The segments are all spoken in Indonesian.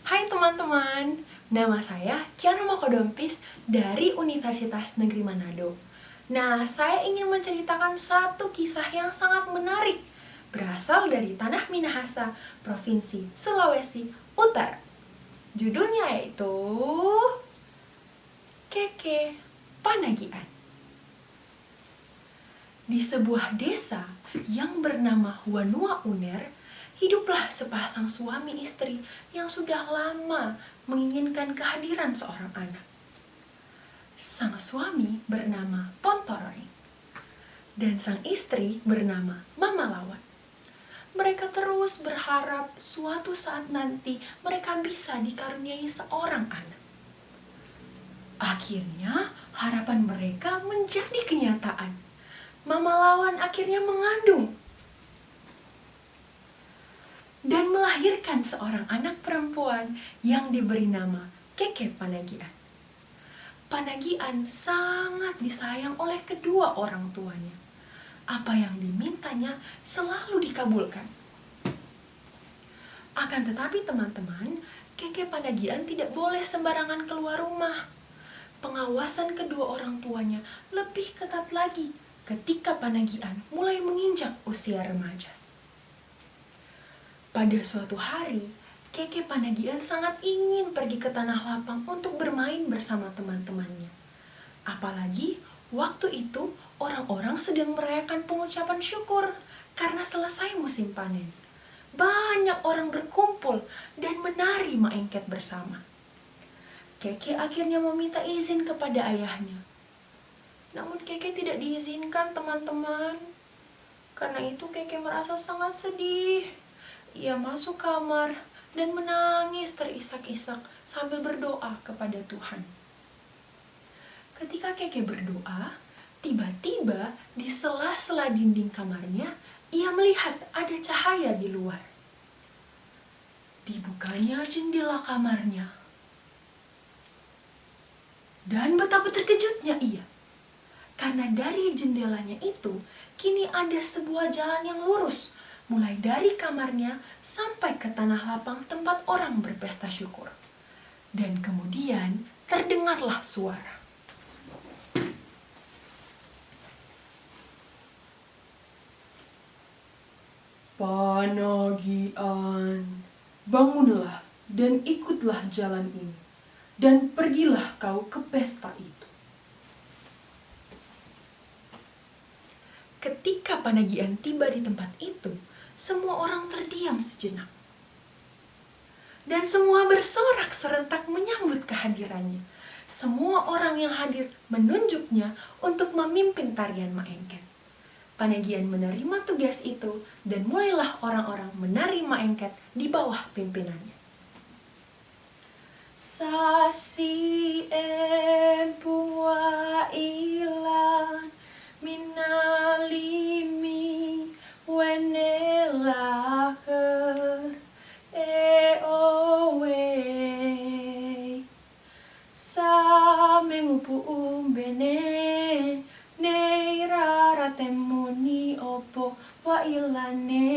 Hai teman-teman, nama saya Kiara Makodompis dari Universitas Negeri Manado. Nah, saya ingin menceritakan satu kisah yang sangat menarik, berasal dari Tanah Minahasa, Provinsi Sulawesi Utara. Judulnya yaitu Keke Panagian. Di sebuah desa yang bernama Wanua Uner, hiduplah sepasang suami istri yang sudah lama menginginkan kehadiran seorang anak. Sang suami bernama Pontorori dan sang istri bernama Mama Lawan. Mereka terus berharap suatu saat nanti mereka bisa dikaruniai seorang anak. Akhirnya harapan mereka menjadi kenyataan. Mama Lawan akhirnya mengandung dan melahirkan seorang anak perempuan yang diberi nama Keke Panagian. Panagian sangat disayang oleh kedua orang tuanya. Apa yang dimintanya selalu dikabulkan. Akan tetapi teman-teman, Keke Panagian tidak boleh sembarangan keluar rumah. Pengawasan kedua orang tuanya lebih ketat lagi ketika Panagian mulai menginjak usia remaja. Pada suatu hari, Keke Panagian sangat ingin pergi ke tanah lapang untuk bermain bersama teman-temannya. Apalagi waktu itu orang-orang sedang merayakan pengucapan syukur karena selesai musim panen. Banyak orang berkumpul dan menari maengket bersama. Keke akhirnya meminta izin kepada ayahnya. Namun Keke tidak diizinkan teman-teman. Karena itu Keke merasa sangat sedih. Ia masuk kamar dan menangis terisak-isak sambil berdoa kepada Tuhan. Ketika Keke berdoa, tiba-tiba di sela-sela dinding kamarnya, ia melihat ada cahaya di luar. Dibukanya jendela kamarnya. Dan betapa terkejutnya ia. Karena dari jendelanya itu, kini ada sebuah jalan yang lurus, mulai dari kamarnya sampai ke tanah lapang tempat orang berpesta syukur. Dan kemudian terdengarlah suara. Panagian, bangunlah dan ikutlah jalan ini, dan pergilah kau ke pesta itu. Ketika Panagian tiba di tempat itu, semua orang terdiam sejenak. Dan semua bersorak serentak menyambut kehadirannya. Semua orang yang hadir menunjuknya untuk memimpin tarian maengket. Panagian menerima tugas itu dan mulailah orang-orang menari maengket di bawah pimpinannya. Sasi empua ilan minalimi wenelaker eowe sa mengupu umbene neirara temuni opo wa ilane.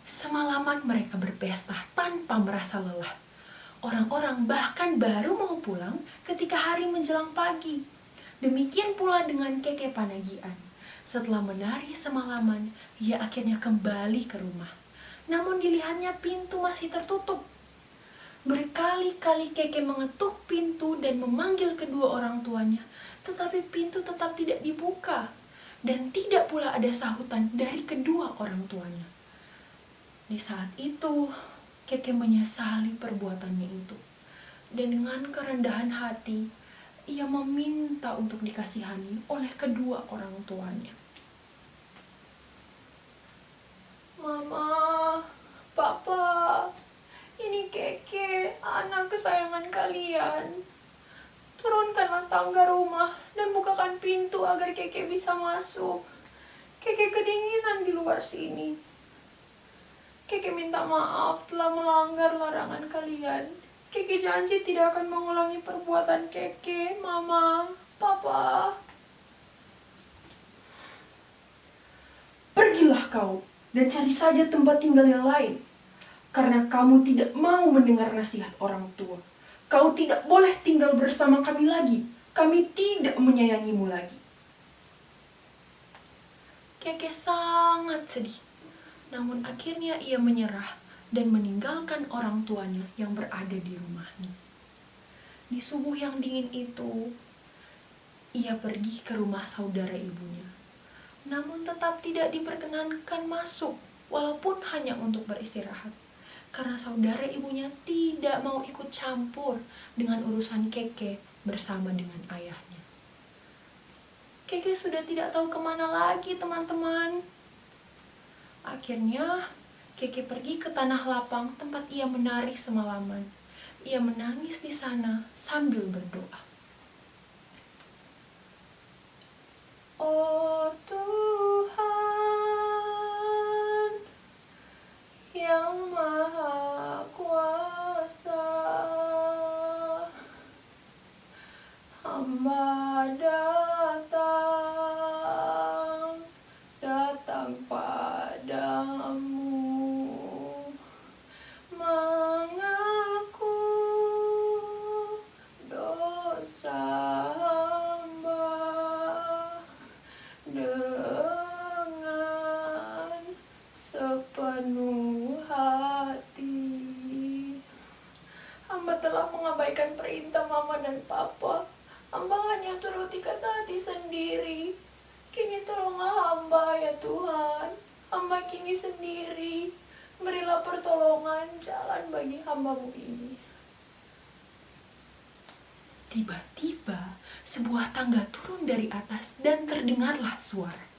Semalaman mereka berpesta tanpa merasa lelah. Orang-orang bahkan baru mau pulang ketika hari menjelang pagi. Demikian pula dengan Keke Panagian. Setelah menari semalaman, ia akhirnya kembali ke rumah. Namun dilihatnya pintu masih tertutup. Berkali-kali Keke mengetuk pintu dan memanggil kedua orang tuanya, tetapi pintu tetap tidak dibuka. Dan tidak pula ada sahutan dari kedua orang tuanya. Di saat itu, Keke menyesali perbuatannya itu. Dan dengan kerendahan hati, ia meminta untuk dikasihani oleh kedua orang tuanya. Mama, Papa, ini Keke, anak kesayangan kalian. Turunkanlah tangga rumah dan bukakan pintu agar Keke bisa masuk. Keke kedinginan di luar sini. Keke minta maaf telah melanggar larangan kalian. Keke janji tidak akan mengulangi perbuatan Keke, Mama, Papa. Pergilah kau dan cari saja tempat tinggal yang lain. Karena kamu tidak mau mendengar nasihat orang tua. Kau tidak boleh tinggal bersama kami lagi. Kami tidak menyayangimu lagi. Keke sangat sedih. Namun akhirnya ia menyerah dan meninggalkan orang tuanya yang berada di rumahnya. Di subuh yang dingin itu, ia pergi ke rumah saudara ibunya. Namun tetap tidak diperkenankan masuk, walaupun hanya untuk beristirahat. Karena saudara ibunya tidak mau ikut campur dengan urusan Keke bersama dengan ayahnya. Keke sudah tidak tahu kemana lagi, teman-teman. Akhirnya, Keke pergi ke tanah lapang tempat ia menari semalaman. Ia menangis di sana sambil berdoa. Oh Tuhan yang Maha Kuasa, hamba datang padamu, mengaku dosa hamba dengan sepenuh hati. Hamba telah mengabaikan perintah mama dan papa. Hamba hanya turuti kata hati sendiri. Kini tolonglah hamba ya Tuhan. Hamba kini sendiri. Berilah pertolongan jalan bagi hambamu ini. Tiba-tiba sebuah tangga turun dari atas dan terdengarlah suara.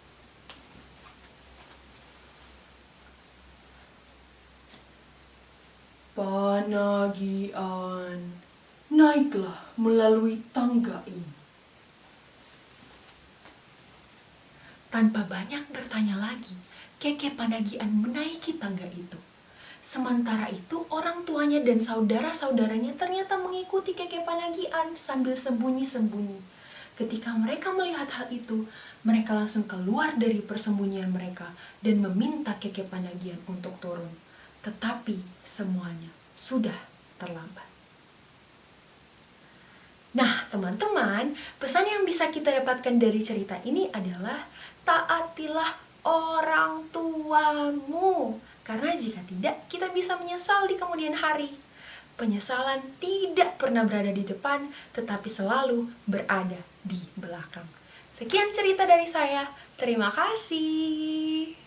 Panagian, naiklah melalui tangga ini. Tanpa banyak bertanya lagi, Keke Panagian menaiki tangga itu. Sementara itu, orang tuanya dan saudara-saudaranya ternyata mengikuti Keke Panagian sambil sembunyi-sembunyi. Ketika mereka melihat hal itu, mereka langsung keluar dari persembunyian mereka dan meminta Keke Panagian untuk turun. Tetapi semuanya sudah terlambat. Nah, teman-teman, pesan yang bisa kita dapatkan dari cerita ini adalah taatilah orang tuamu. Karena jika tidak, kita bisa menyesal di kemudian hari. Penyesalan tidak pernah berada di depan, tetapi selalu berada di belakang. Sekian cerita dari saya. Terima kasih.